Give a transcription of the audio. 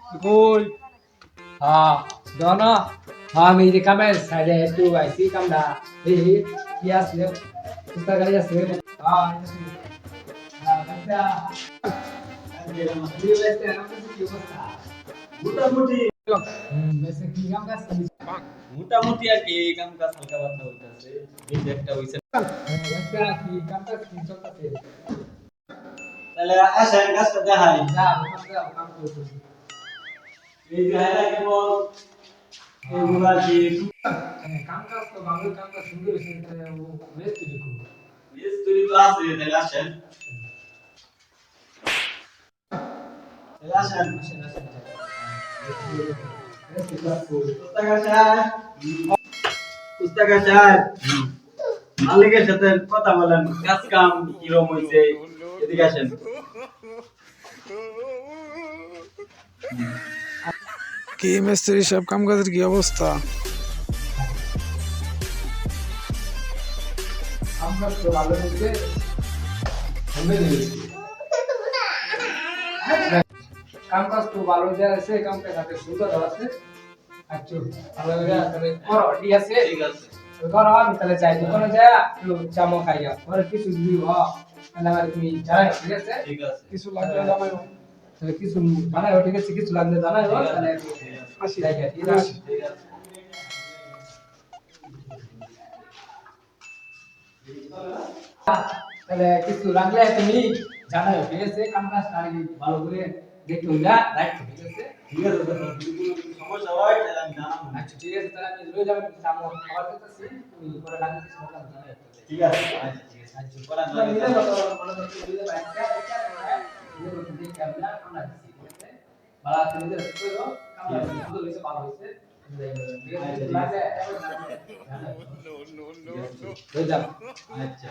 কই হ্যাঁ জন হ্যাঁ আমি যে কামের সাইডে একটু আইসি কামটা এই কি আসলে কুস্তা গাড়ি আসলে হ্যাঁ হ্যাঁ কামটা মোটামুটি বেশি কি কাম কাজ মোটামুটি আর কি কাম কাজ হালকা পাতলা হইতাছে এই যে একটা হইছে কামটা কি কাম কাজ কি চলতেছে তাহলে আসেন কাজটা দেখাই যা কামটা কাম করতে এই যে হাইলা কেবল এইগুলা কি কাম কাজ তো ভালো কাম কাজ সুন্দর হয়েছে ও বেস্ট দেখো মিস্ত্রি তো আছে তাহলে আসেন তাহলে আসেন আসেন আসেন পুস্তকা সাহেব পুস্তকা সাহেব মালিকের সাথে কথা বলেন কাজ কাম কিরকম হইছে এদিকে আসেন কি মিস্ত্রি সব কাম কাজের কি অবস্থা? আমরা তো ভালো হয়েছে আমি দিয়েছি কাম কাজ তো ভালো দেয়া আছে কাম কাজ হাতে সুন্দর আছে আচ্ছা ভালো করে তাহলে করো ঠিক আছে ঠিক আছে করো আমি তাহলে যাই দোকানে যাই একটু চামো খাইয়া পরে কিছু দিব তাহলে আমার তুমি জানাই ঠিক আছে ঠিক আছে কিছু লাগলে জানাইও। তাহলে কিছু জানাই ঠিক আছে কিছু লাগলে জানাই তাহলে আসি যাই ঠিক আছে ঠিক আছে তাহলে কিছু লাগলে তুমি জানাই ঠিক আছে কাম কাজ তারিখ ভালো করে দেখতে হইলা রাখো ঠিক আছে ঠিক আছে সমস্যা হয় তাহলে আমি জানাবো আচ্ছা ঠিক আছে তাহলে আমি রয়ে যাবো চামো খাবার দিতেছি তুমি পরে লাগলে কিছু জানাই ঠিক আছে আচ্ছা ঠিক আছে আচ্ছা পড়া তোমরা মিলে যাও মনে করতে মিলে যাও একটা মিলে করতে দেখে আমরা আমরা দিচ্ছি ঠিক আছে ভালো আছে মিলে করে দাও আমরা সুন্দর হয়েছে ভালো হয়েছে ঠিক আছে লাগে রয়ে যাবো আচ্ছা